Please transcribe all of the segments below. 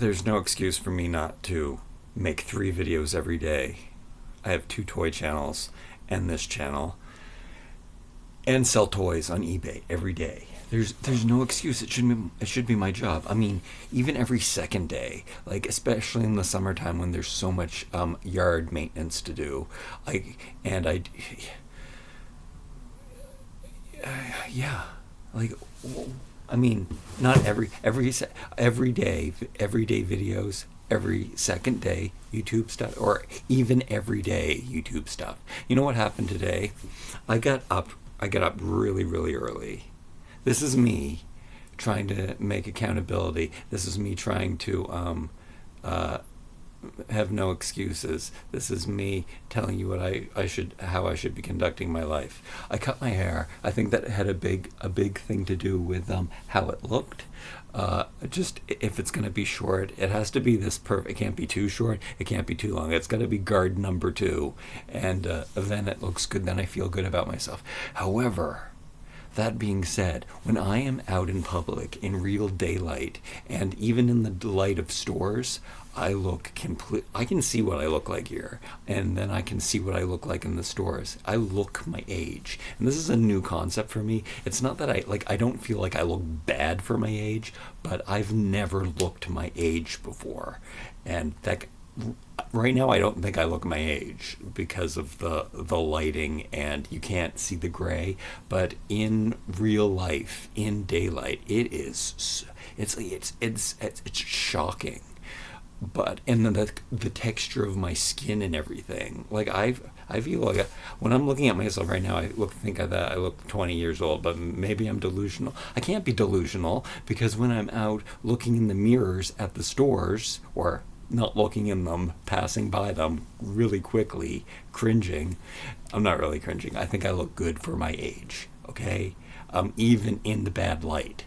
there's no excuse for me not to make 3 videos every day. I have 2 toy channels and this channel, and sell toys on eBay every day. There's no excuse. It should be my job. I mean, even every second day, like especially in the summertime when there's so much yard maintenance to do. Yeah, like, I mean, not every day videos, every second day YouTube stuff, or even every day YouTube stuff. You know what happened today? I got up really, really early. This is me trying to make accountability. This is me trying to have no excuses. This is me telling you how I should be conducting my life. I cut my hair. I think that had a big thing to do with how it looked. Just if it's going to be short, it has to be this perfect. It can't be too short. It can't be too long. It's got to be guard number 2, and then it looks good. Then I feel good about myself. However, that being said, when I am out in public in real daylight, and even in the light of stores, I can see what I look like here, and then I can see what I look like in the stores. I look my age, and this is a new concept for me. It's not that I don't feel like I look bad for my age, but I've never looked my age before, and that. Right now I don't think I look my age because of the lighting, and you can't see the gray, but in real life, in daylight, it's shocking. But and then the texture of my skin and everything, like I feel like when I'm looking at myself right now, I think that I look 20 years old, but maybe I'm delusional. I can't be delusional, because when I'm out looking in the mirrors at the stores, or not looking in them, passing by them really quickly, cringing. I'm not really cringing. I think I look good for my age, okay? Even in the bad light.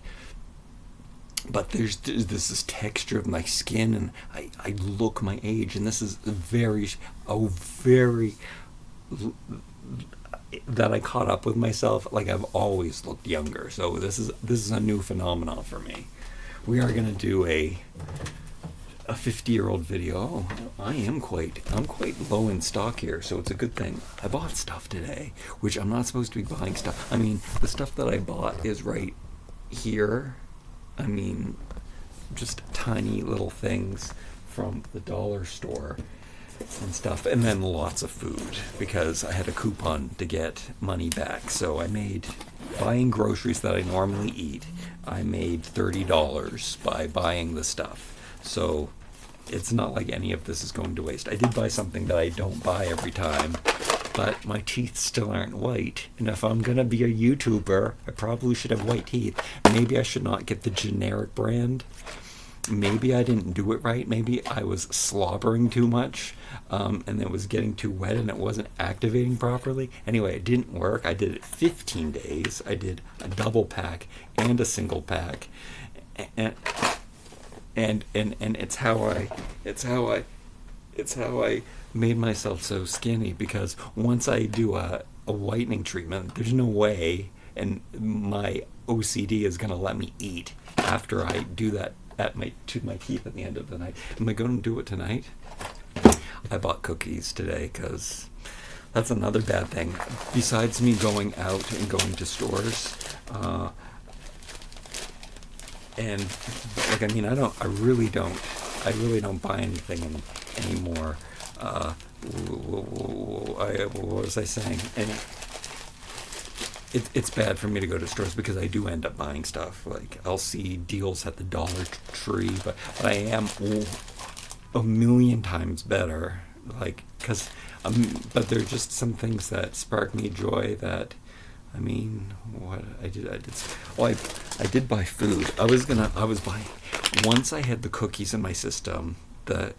But there's this texture of my skin, and I look my age, and this is very that I caught up with myself. Like, I've always looked younger, so this is a new phenomenon for me. We are gonna do a 50-year-old video. Oh, I'm quite low in stock here, so it's a good thing. I bought stuff today, which I'm not supposed to be buying stuff. I mean, the stuff that I bought is right here. I mean, just tiny little things from the dollar store and stuff, and then lots of food, because I had a coupon to get money back. So I made, buying groceries that I normally eat, I made $30 by buying the stuff. So it's not like any of this is going to waste. I did buy something that I don't buy every time, but my teeth still aren't white. And if I'm going to be a YouTuber, I probably should have white teeth. Maybe I should not get the generic brand. Maybe I didn't do it right. Maybe I was slobbering too much, and it was getting too wet, and it wasn't activating properly. Anyway, it didn't work. I did it 15 days. I did a double pack and a single pack. And it's how I made myself so skinny, because once I do a whitening treatment, there's no way, and my OCD is gonna let me eat after I do that to my teeth at the end of the night. Am I going to do it tonight? I bought cookies today, because that's another bad thing. Besides me going out and going to stores, and like, I mean, I really don't buy anything anymore. What was I saying? And it's bad for me to go to stores, because I do end up buying stuff. Like, I'll see deals at the Dollar Tree, but I am a million times better. Like, but there's just some things that spark me joy that. I mean, what I did. Oh, I did buy food. I was buying. Once I had the cookies in my system, the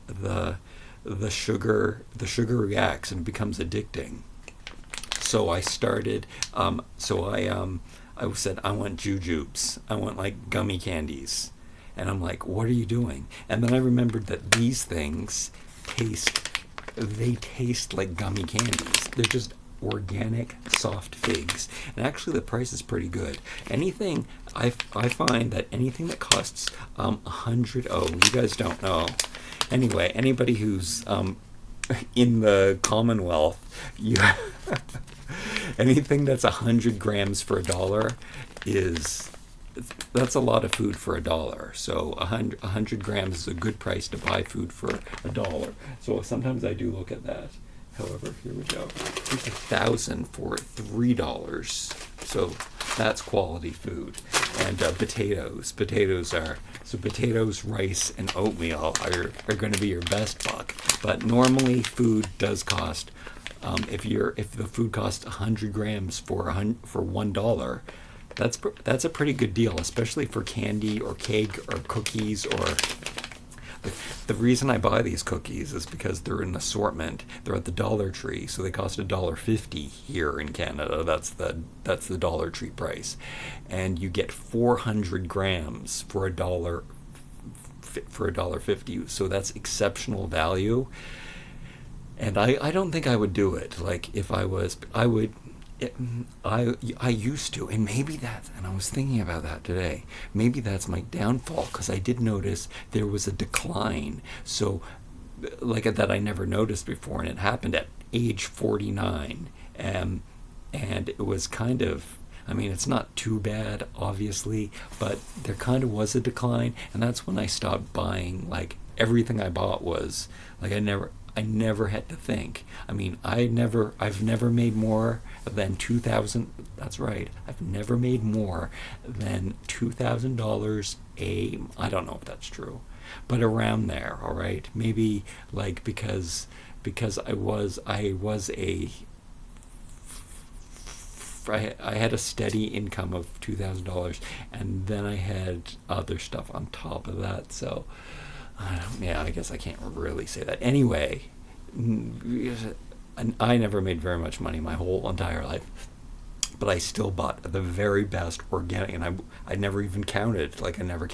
sugar reacts and becomes addicting. So I started. I said, I want jujubes. I want like gummy candies, and I'm like, what are you doing? And then I remembered that these things taste like gummy candies. They're just organic soft figs. And actually the price is pretty good. Anything, I find that anything that costs 100, oh, you guys don't know. Anyway, anybody who's in the Commonwealth, you anything that's 100 grams for $1 is, that's a lot of food for $1. So 100 grams is a good price to buy food for $1. So sometimes I do look at that. However, here we go. Here's 1,000 for $3. So that's quality food. And potatoes. Potatoes, rice, and oatmeal are going to be your best buck. But normally food does cost, if the food costs 100 grams for $1, that's a pretty good deal, especially for candy or cake or cookies. Or the reason I buy these cookies is because they're in assortment. They're at the Dollar Tree, so they cost $1.50 here in Canada. That's the Dollar Tree price, and you get 400 grams for $1.50. So that's exceptional value. And I don't think I would do it. Like if I would. I used to, and maybe that's, and I was thinking about that today, maybe that's my downfall, because I did notice there was a decline, so like that I never noticed before, and it happened at age 49, and it was kind of, I mean, it's not too bad, obviously, but there kind of was a decline, and that's when I stopped buying. Like everything I bought was like I never had to think. I mean, I've never made more than $2,000. That's right. I've never made more than $2,000 I don't know if that's true, but around there. All right. Maybe like because I had a steady income of $2,000, and then I had other stuff on top of that. So. Yeah, I guess I can't really say that. Anyway, I never made very much money my whole entire life, but I still bought the very best organic, and I never even counted. Like I never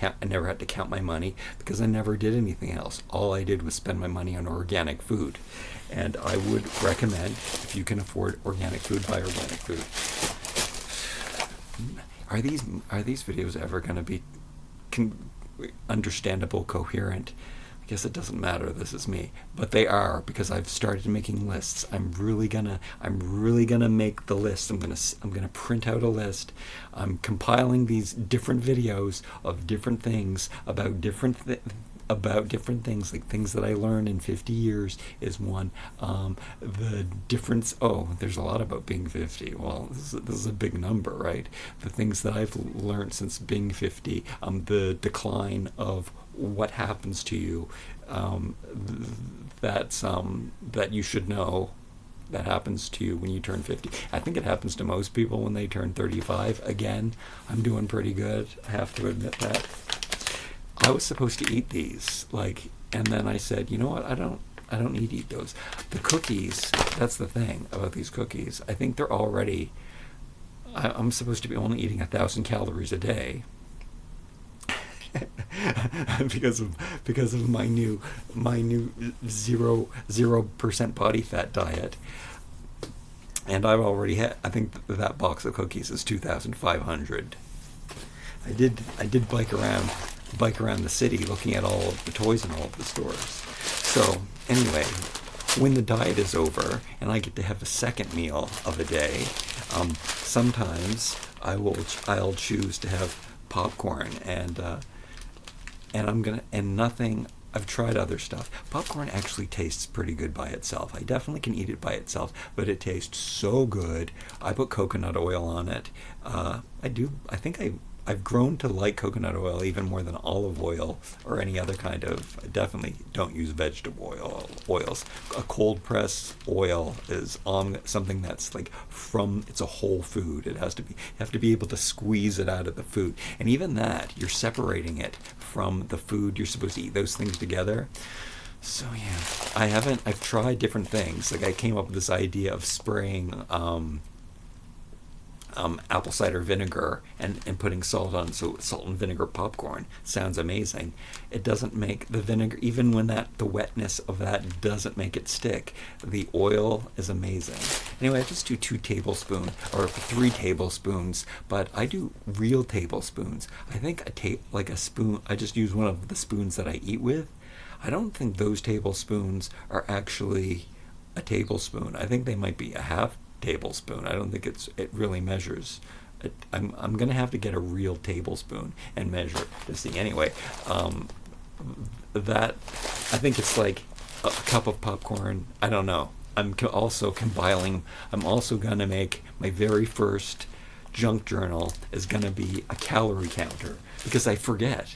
had to count my money because I never did anything else. All I did was spend my money on organic food, and I would recommend, if you can afford organic food, buy organic food. Are these videos ever going to be understandable, coherent? I guess it doesn't matter, this is me, but they are, because I've started making lists. I'm really gonna make the list. I'm gonna print out a list. I'm compiling these different videos of different things about different things, like things that I learned in 50 years is one. The difference, there's a lot about being 50. Well, this is a big number, right? The things that I've learned since being 50, the decline of what happens to you, that you should know that happens to you when you turn 50. I think it happens to most people when they turn 35. Again, I'm doing pretty good, I have to admit that. I was supposed to eat these, and then I said, you know what, I don't need to eat those. The cookies, that's the thing about these cookies. I think they're already, I'm supposed to be only eating 1,000 calories a day. because of my new 0% body fat diet, and I've already had, I think that box of cookies is 2,500. I did bike around the city looking at all of the toys in all of the stores. So anyway, when the diet is over and I get to have a second meal of a day, sometimes I'll choose to have popcorn, I've tried other stuff. Popcorn actually tastes pretty good by itself. I definitely can eat it by itself, but it tastes so good. I put coconut oil on it. I've grown to like coconut oil even more than olive oil or any other kind of. I definitely don't use vegetable oils. A cold press oil is something that's it's a whole food. You have to be able to squeeze it out of the food, and even that, you're separating it from the food. You're supposed to eat those things together. So yeah, I've tried different things. I came up with this idea of spraying apple cider vinegar and putting salt on, so salt and vinegar popcorn sounds amazing. It doesn't make the vinegar, even when the wetness of that doesn't make it stick. The oil is amazing. Anyway, I just do 2 tablespoons or 3 tablespoons, but I do real tablespoons. I think like a spoon. I just use one of the spoons that I eat with. I don't think those tablespoons are actually a tablespoon. I think they might be a half tablespoon. I don't think it really measures. I'm gonna have to get a real tablespoon and measure to see. Anyway, that I think it's like a cup of popcorn. I don't know. I'm also compiling. I'm also gonna make my very first junk journal is gonna be a calorie counter because I forget.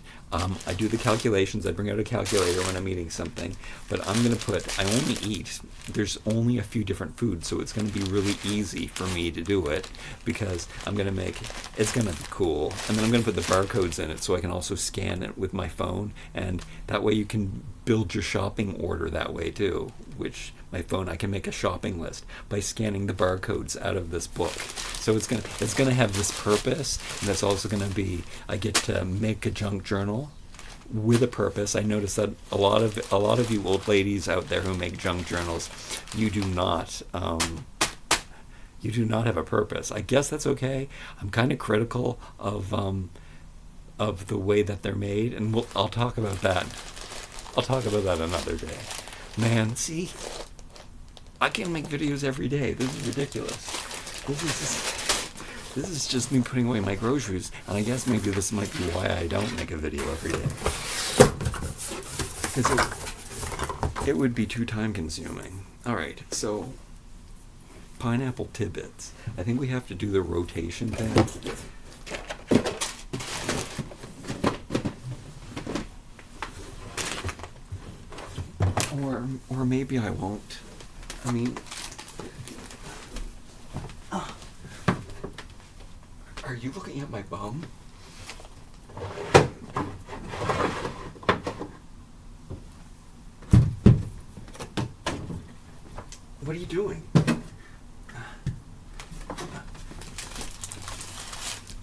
I do the calculations. I bring out a calculator when I'm eating something, but I'm going to put, I only eat, there's only a few different foods, so it's going to be really easy for me to do it because I'm going to make, it's going to be cool. And then I'm going to put the barcodes in it so I can also scan it with my phone, and that way you can build your shopping order that way too, which my phone, I can make a shopping list by scanning the barcodes out of this book. So it's gonna have this purpose, and that's also gonna be, I get to make a junk journal with a purpose. I notice that a lot of you old ladies out there who make junk journals, you do not have a purpose. I guess that's okay. I'm kind of critical of the way that they're made, and I'll talk about that. I'll talk about that another day. Man, see, I can make videos every day. This is ridiculous. This is just me putting away my groceries, and I guess maybe this might be why I don't make a video every day. Because it would be too time consuming. Alright, so pineapple tidbits. I think we have to do the rotation thing. Or maybe I won't. I mean, are you looking at my bum? What are you doing?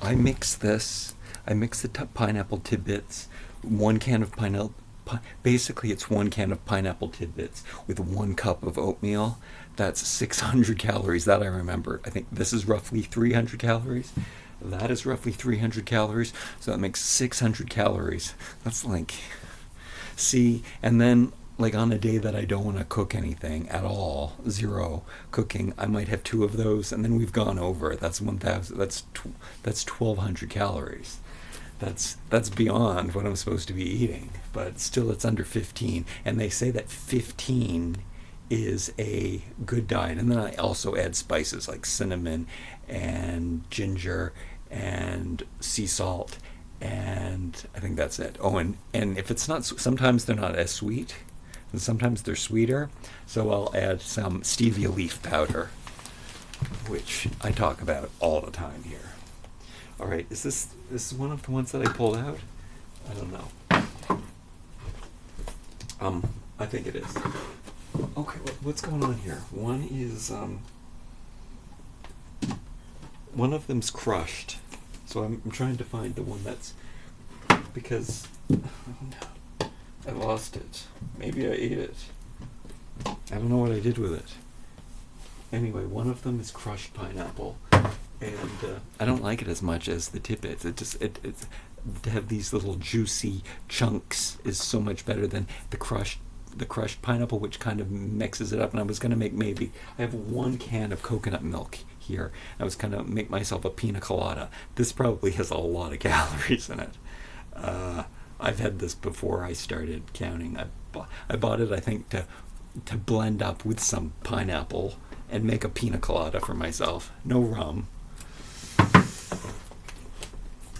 I mix the pineapple tidbits, 1 can of pineapple. Basically, it's 1 can of pineapple tidbits with 1 cup of oatmeal. That's 600 calories. That I remember. I think this is roughly 300 calories. That is roughly 300 calories. So that makes 600 calories. That's like, see, and then like on a day that I don't want to cook anything at all, 0 cooking, I might have 2 of those, and then we've gone over it. That's 1,000. That's 1,200 calories. That's beyond what I'm supposed to be eating, but still it's under 15, and they say that 15 is a good diet. And then I also add spices like cinnamon and ginger and sea salt, and I think that's it. Oh, and if it's not, sometimes they're not as sweet, and sometimes they're sweeter, so I'll add some stevia leaf powder, which I talk about all the time here. All right, is this one of the ones that I pulled out? I don't know. I think it is. Okay, what's going on here? One is, one of them's crushed. So I'm trying to find the one that's, because I lost it. Maybe I ate it. I don't know what I did with it. Anyway, one of them is crushed pineapple. And I don't like it as much as the tidbits. It's to have these little juicy chunks is so much better than the crushed pineapple, which kind of mixes it up. And I was gonna make, maybe I have 1 can of coconut milk here. I was gonna make myself a pina colada. This probably has a lot of calories in it. I've had this before I started counting. I bought it, I think, to blend up with some pineapple and make a pina colada for myself. No rum.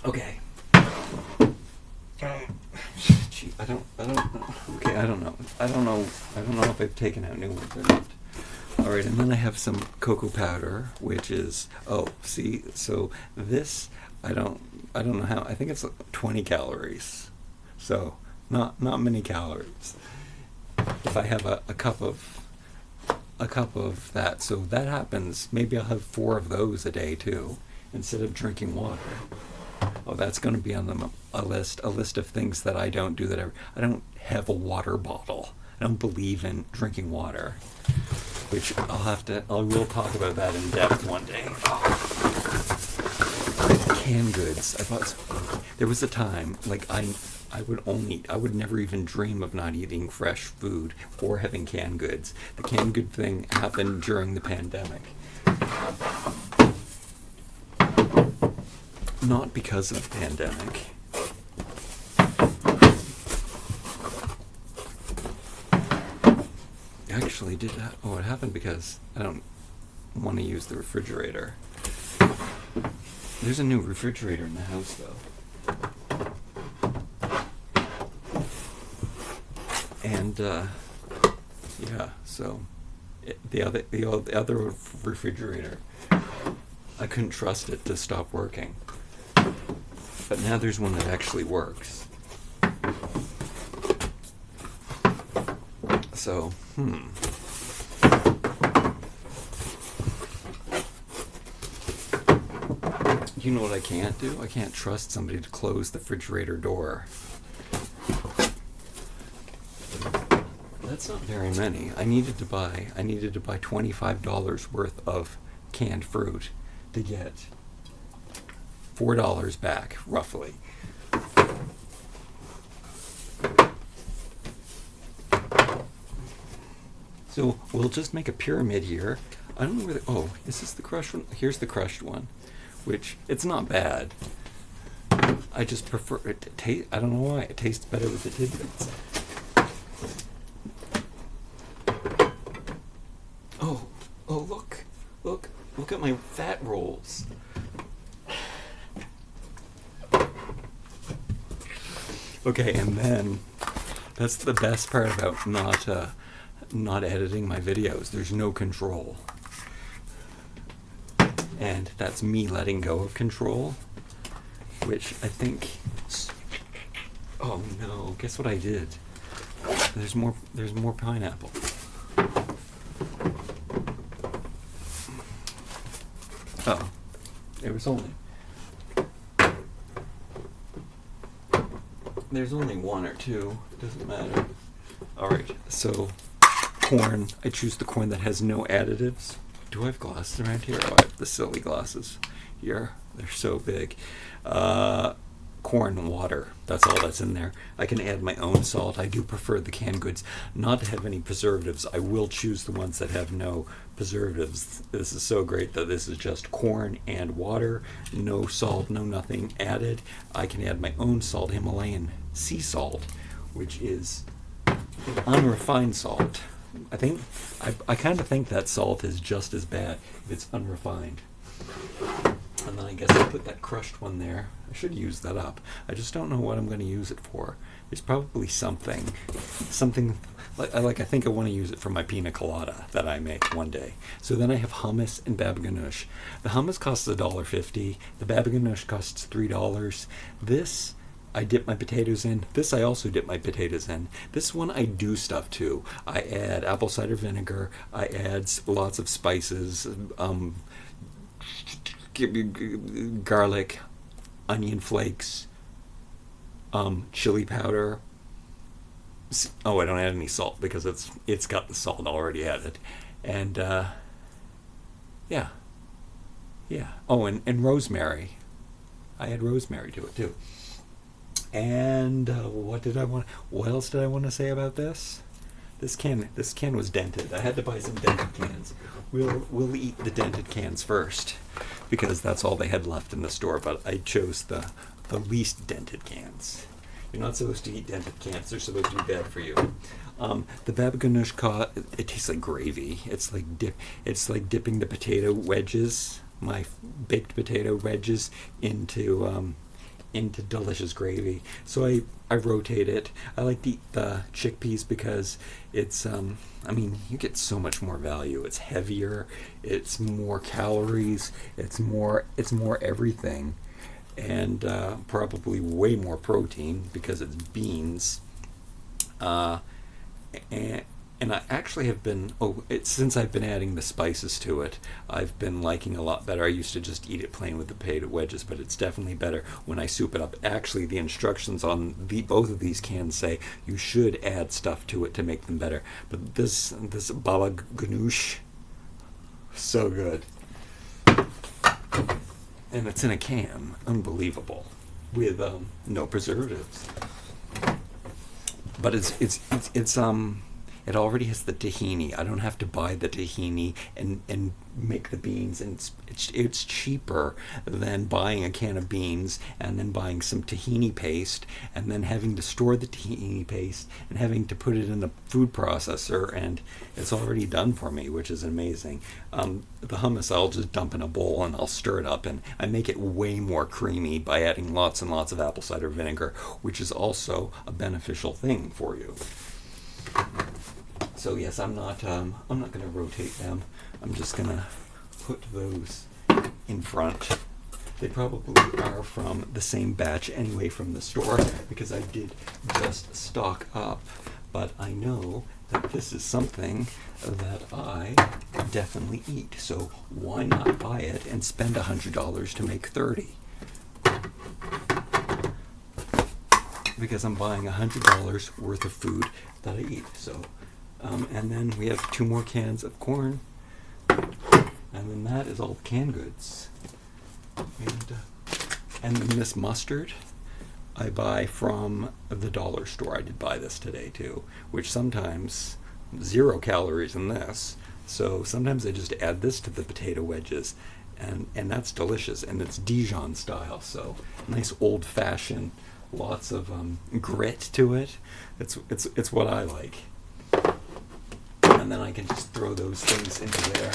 Okay. Gee, I don't know. Okay, I don't know if I've taken out new ones or not. Alright, and then I have some cocoa powder, which is, see, so this, I don't know how, I think it's 20 calories. So, not many calories. If I have a cup of that, so that happens, maybe I'll have 4 of those a day too. instead of drinking water. Oh, that's going to be on a list of things that I don't do. I don't have a water bottle. I don't believe in drinking water, which I will talk about that in depth one day. Canned goods. There was a time, like, I would never even dream of not eating fresh food or having canned goods. The canned good thing happened during the pandemic. Not because of the pandemic. Actually, did that? Oh, it happened because I don't want to use the refrigerator. There's a new refrigerator in the house, though. And, yeah, so the other refrigerator, I couldn't trust it to stop working. But now there's one that actually works. So, You know what I can't do? I can't trust somebody to close the refrigerator door. That's not very many. I needed to buy $25 worth of canned fruit to get $4 back, roughly. So we'll just make a pyramid here. I don't know where is this the crushed one? Here's the crushed one, which, it's not bad. I just prefer it. I don't know why. It tastes better with the tidbits. Look at my fat rolls. Okay, and then that's the best part about not editing my videos. There's no control. And that's me letting go of control, which I think... Oh no, guess what I did? There's more pineapple. Oh, there's only one or two, doesn't matter. Alright, so corn, I choose the corn that has no additives. Do I have glasses around here? Oh, I have the silly glasses here. They're so big. Corn and water, that's all that's in there. I can add my own salt. I do prefer the canned goods not to have any preservatives. I will choose the ones that have no preservatives. This is so great that this is just corn and water, no salt, no nothing added. I can add my own salt, Himalayan sea salt, which is unrefined salt. I kind of think that salt is just as bad if it's unrefined. And then I guess I put that crushed one there. I should use that up. I just don't know what I'm going to use it for. There's probably something like I think I want to use it for my pina colada that I make one day. So then I have hummus and baba ganoush. The hummus costs $1.50. The baba ganoush costs $3. This I dip my potatoes in. This I also dip my potatoes in. This one I do stuff too. I add apple cider vinegar. I add lots of spices, garlic, onion flakes, chili powder. Oh, I don't add any salt because it's got the salt already added. And yeah. Oh, and rosemary. I add rosemary to it too. And what else did I want to say about this? This can was dented. I had to buy some dented cans. We'll eat the dented cans first because that's all they had left in the store, but I chose the least dented cans. You're not supposed to eat dented cans. They're supposed to be bad for you. The baba ganoush, it tastes like gravy. It's like dipping the potato wedges, my baked potato wedges, into delicious gravy. So I rotate it. I like to eat the chickpeas because it's you get so much more value. It's heavier, it's more calories, it's more everything, and probably way more protein because it's beans. And And I actually have been, since I've been adding the spices to it, I've been liking a lot better. I used to just eat it plain with the potato wedges, but it's definitely better when I soup it up. Actually, the instructions on both of these cans say you should add stuff to it to make them better. But this baba ganoush, so good. And it's in a can, unbelievable, with no preservatives. But it's it already has the tahini. I don't have to buy the tahini and make the beans, and it's cheaper than buying a can of beans and then buying some tahini paste and then having to store the tahini paste and having to put it in the food processor, and it's already done for me, which is amazing. The hummus I'll just dump in a bowl and I'll stir it up, and I make it way more creamy by adding lots and lots of apple cider vinegar, which is also a beneficial thing for you. So yes, I'm not going to rotate them. I'm just going to put those in front. They probably are from the same batch anyway from the store, because I did just stock up. But I know that this is something that I definitely eat. So why not buy it and spend $100 to make 30? Because I'm buying $100 worth of food that I eat. So. And then we have 2 more cans of corn, and then that is all canned goods. And then this mustard I buy from the dollar store. I did buy this today too, which sometimes 0 calories in this. So sometimes I just add this to the potato wedges, and that's delicious, and it's Dijon style. So nice old fashioned, lots of grit to it. It's what I like. And then I can just throw those things into there.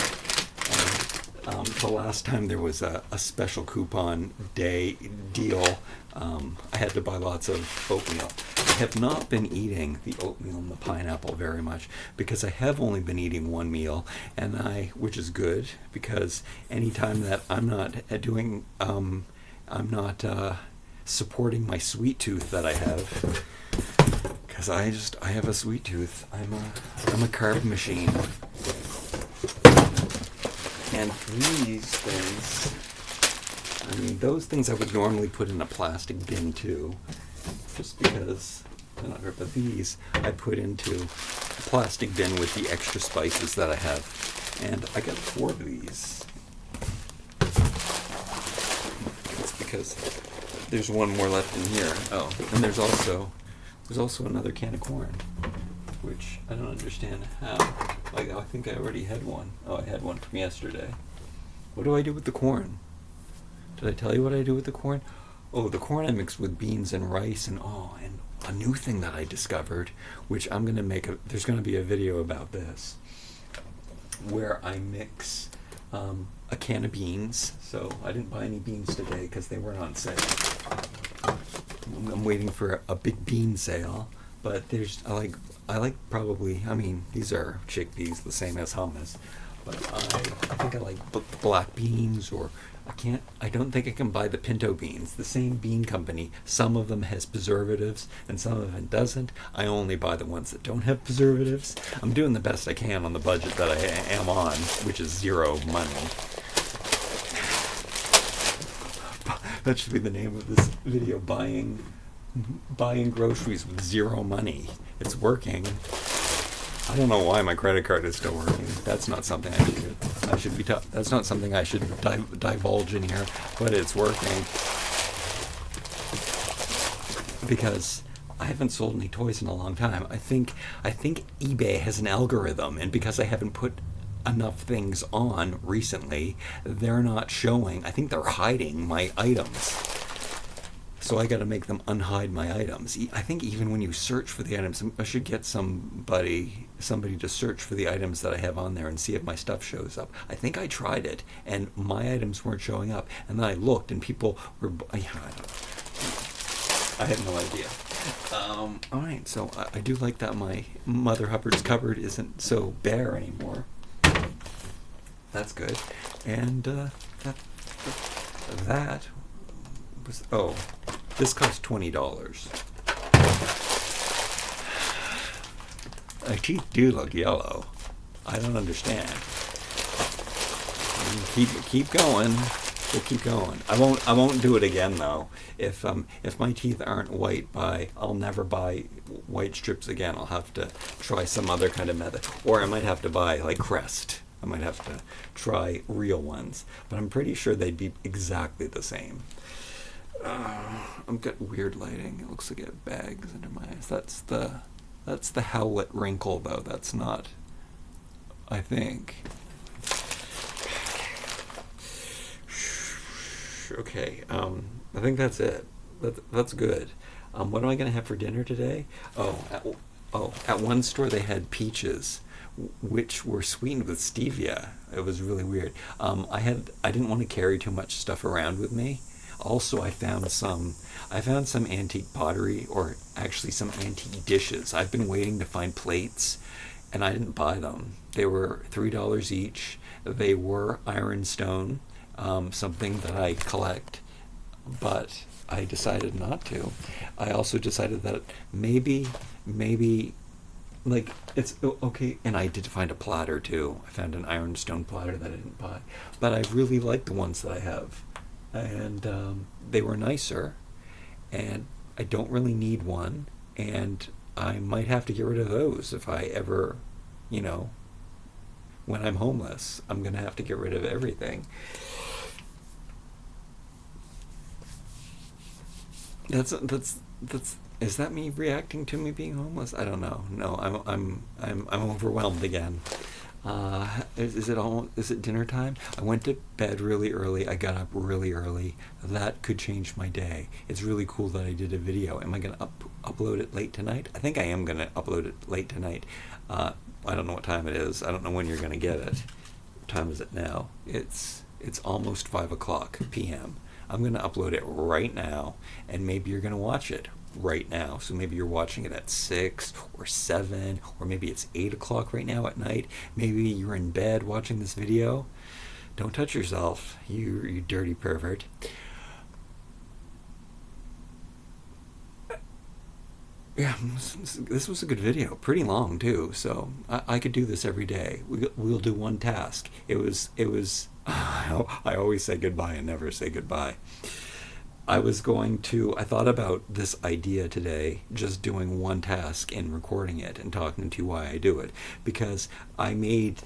And the last time there was a special coupon day deal, I had to buy lots of oatmeal. I have not been eating the oatmeal and the pineapple very much, because I have only been eating 1 meal, which is good, because anytime that I'm not supporting my sweet tooth that I have. Because I have a sweet tooth. I'm a carb machine. And these things, those things I would normally put in a plastic bin too, just because they're not good. But these I put into a plastic bin with the extra spices that I have. And I got 4 of these. It's because there's 1 more left in here. Oh, and there's also another can of corn, which I don't understand how. Like, I think I already had one. Oh, I had one from yesterday. What do I do with the corn? Did I tell you what I do with the corn? Oh, the corn I mix with beans and rice, and a new thing that I discovered, which I'm going to make there's going to be a video about this, where I mix a can of beans. So I didn't buy any beans today because they weren't on sale. I'm waiting for a big bean sale, but I like probably, these are chickpeas, the same as hummus, but I think I like black beans, or I don't think I can buy the pinto beans, the same bean company. Some of them has preservatives and some of them doesn't. I only buy the ones that don't have preservatives. I'm doing the best I can on the budget that I am on, which is 0 money. That should be the name of this video, buying groceries with 0 money. It's working. I don't know why my credit card is still working. That's not something I should be that's not something I should divulge in here, but it's working. Because I haven't sold any toys in a long time. I think eBay has an algorithm, and because I haven't put enough things on recently, they're not showing. I think they're hiding my items. So I got to make them unhide my items. I think even when you search for the items, I should get somebody to search for the items that I have on there and see if my stuff shows up. I think I tried it, and my items weren't showing up. And then I looked, and people were. I have no idea. All right, so I do like that my Mother Hubbard's cupboard isn't so bare anymore. That's good. And that was, this cost $20. My teeth do look yellow. I don't understand. Keep going. We'll keep going. I won't do it again though. If my teeth aren't white I'll never buy white strips again. I'll have to try some other kind of method, or I might have to buy like Crest. I might have to try real ones, but I'm pretty sure they'd be exactly the same. I've got weird lighting. It looks like I have bags under my eyes. That's the Howlett wrinkle though. That's not. I think. Okay, I think that's it. That's good. What am I going to have for dinner today? At one store they had peaches, which were sweetened with stevia. It was really weird. I didn't want to carry too much stuff around with me. Also, I found some antique pottery, or actually some antique dishes. I've been waiting to find plates, and I didn't buy them. They were $3 each. They were ironstone. Something that I collect, but I decided not to. I also decided that maybe, like, it's okay, and I did find a platter too. I found an ironstone platter that I didn't buy, but I really like the ones that I have, and they were nicer, and I don't really need one, and I might have to get rid of those if I ever, when I'm homeless, I'm gonna have to get rid of everything. That's is that me reacting to me being homeless? I don't know. No, I'm overwhelmed again. Is it dinner time? I went to bed really early. I got up really early. That could change my day. It's really cool that I did a video. Am I going to upload it late tonight? I think I am going to upload it late tonight. I don't know what time it is. I don't know when you're going to get it. What time is it now? It's almost 5:00 p.m. I'm going to upload it right now, and maybe you're going to watch it right now. So maybe you're watching it at 6 or 7, or maybe it's 8 o'clock right now at night. Maybe you're in bed watching this video. Don't touch yourself, you dirty pervert. Yeah, this was a good video. Pretty long too, so I could do this every day. We'll do one task. It was. I always say goodbye and never say goodbye. I thought about this idea today, just doing one task and recording it and talking to you why I do it, because I made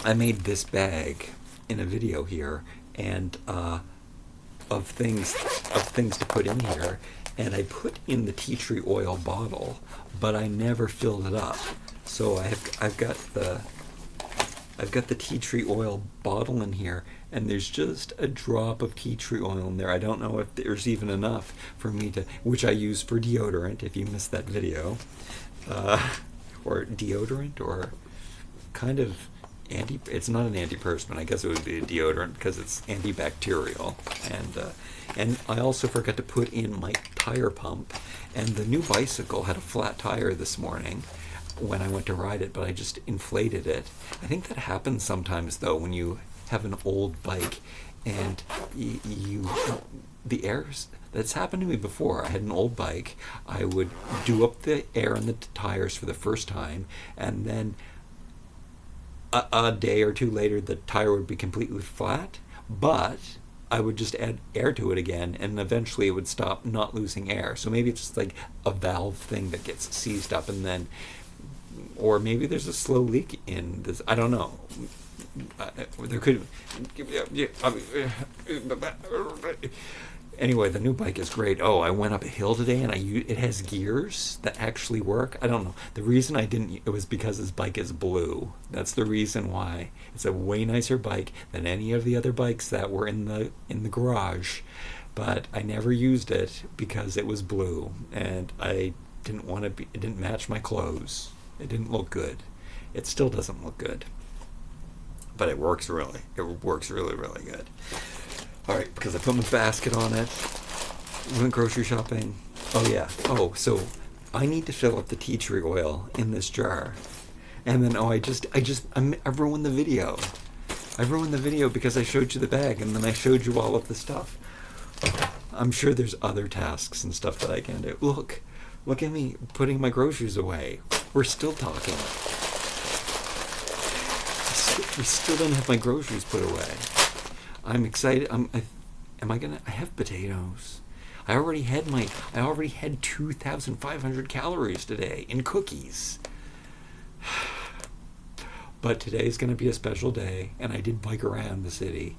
this bag in a video here, and of things to put in here. And I put in the tea tree oil bottle, but I never filled it up. So I've got the tea tree oil bottle in here, and there's just a drop of tea tree oil in there. I don't know if there's even enough for me to, which I use for deodorant. If you missed that video, or deodorant, or kind of it's not an antiperspirant. I guess it would be a deodorant because it's antibacterial. And I also forgot to put in my tire pump. And the new bicycle had a flat tire this morning when I went to ride it, but I just inflated it. I think that happens sometimes though when you have an old bike and the airs. That's happened to me before. I had an old bike. I would do up the air in the tires for the first time, and then a day or two later the tire would be completely flat, but I would just add air to it again, and eventually it would stop not losing air. So maybe it's just like a valve thing that gets seized up, and then, or maybe there's a slow leak in this. I don't know. There could. Anyway, the new bike is great. Oh, I went up a hill today, and it has gears that actually work. I don't know. The reason I didn't, it was because this bike is blue. That's the reason why. It's a way nicer bike than any of the other bikes that were in the garage. But I never used it because it was blue, and I didn't want to be. It didn't match my clothes. It didn't look good. It still doesn't look good. But it works really. It works really, really good. All right, because I put my basket on it. We went grocery shopping. Oh yeah. Oh, so I need to fill up the tea tree oil in this jar, and then I ruined the video. I ruined the video because I showed you the bag, and then I showed you all of the stuff. I'm sure there's other tasks and stuff that I can do. Look, Look at me putting my groceries away. We're still talking. We still don't have my groceries put away. I'm excited. I have potatoes. I already had 2,500 calories today in cookies. But today's going to be a special day, and I did bike around the city.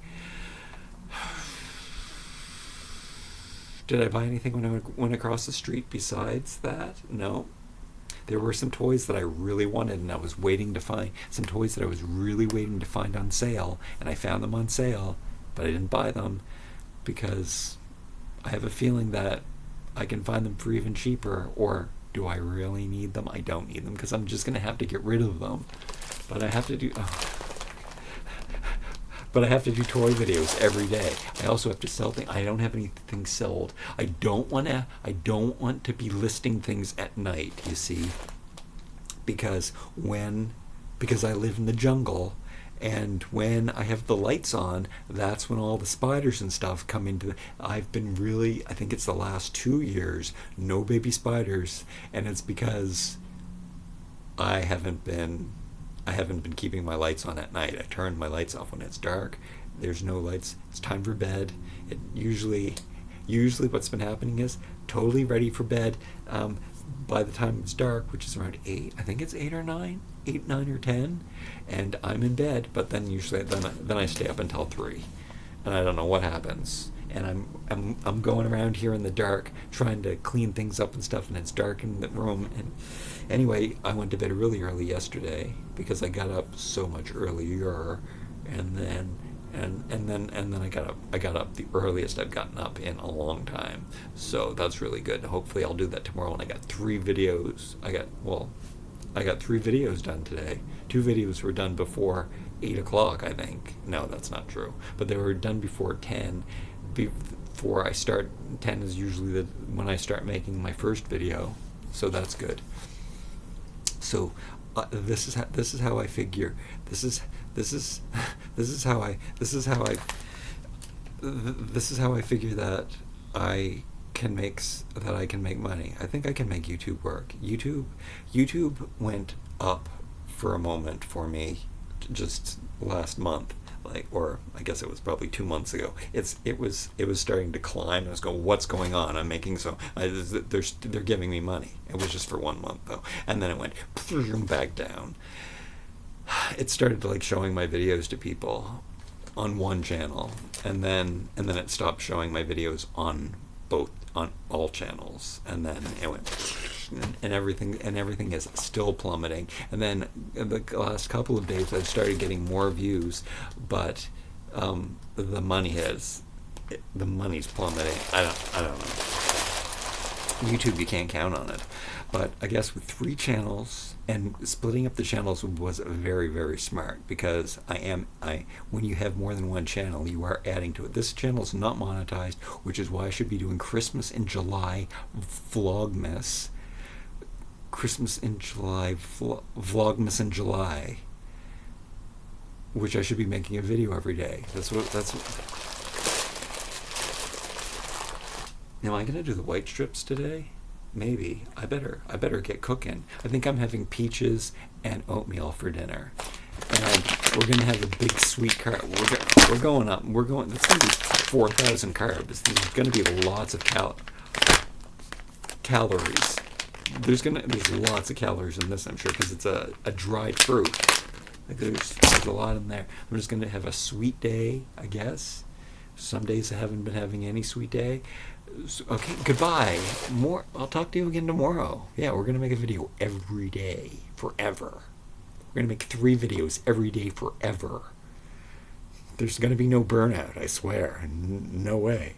Did I buy anything when I went across the street besides that? No. There were some toys that I really wanted, and I was waiting to find some toys that I was really waiting to find on sale, and I found them on sale, but I didn't buy them because I have a feeling that I can find them for even cheaper. Or do I really need them? I don't need them because I'm just going to have to get rid of them. But I have to do toy videos every day. I also have to sell things. I don't have anything sold. I don't want to be listing things at night, you see. Because I live in the jungle, and when I have the lights on, that's when all the spiders and stuff come into I think it's the last 2 years, no baby spiders, and it's because I haven't been keeping my lights on at night. I turn my lights off when it's dark. There's no lights. It's time for bed. It usually what's been happening is totally ready for bed by the time it's dark, which is around 8. I think it's 8 or 9, 9 or 10, and I'm in bed. But then usually then I stay up until 3, and I don't know what happens. And I'm going around here in the dark trying to clean things up and stuff, and it's dark in the room. And anyway, I went to bed really early yesterday because I got up so much earlier, and then I got up the earliest I've gotten up in a long time. So that's really good. Hopefully I'll do that tomorrow. And I got 3 videos. I got 3 videos done today. 2 videos were done before 8 o'clock, I think. No, that's not true. But they were done before 10. Before I start, 10 is usually when I start making my first video. So that's good. So this is how I figure. This is how I figure that I can make money. I think I can make YouTube work. YouTube went up for a moment for me just last month. Or I guess it was probably 2 months ago. It was starting to climb. I was going, what's going on? I'm making they're giving me money. It was just for 1 month though, and then it went back down. It started to showing my videos to people on one channel, and then it stopped showing my videos on all channels, and then it went. And everything is still plummeting. And then in the last couple of days, I've started getting more views, but the money's plummeting. I don't know. YouTube, you can't count on it. But I guess with 3 channels and splitting up the channels was very, very smart, because when you have more than one channel, you are adding to it. This channel is not monetized, which is why I should be doing Christmas in July Vlogmas. Christmas in July, Vlogmas in July, which I should be making a video every day. Am I gonna do the white strips today? Maybe. I better get cooking. I think I'm having peaches and oatmeal for dinner, and we're gonna have a big sweet carb. We're going up. That's gonna be 4,000 carbs. There's gonna be lots of calories. There's lots of calories in this, I'm sure, because it's a dried fruit. There's a lot in there. I'm just gonna have a sweet day, I guess. Some days I haven't been having any sweet day. So, okay, goodbye. I'll talk to you again tomorrow. Yeah, we're gonna make a video every day forever. We're gonna make 3 videos every day forever. There's gonna be no burnout, I swear. No way.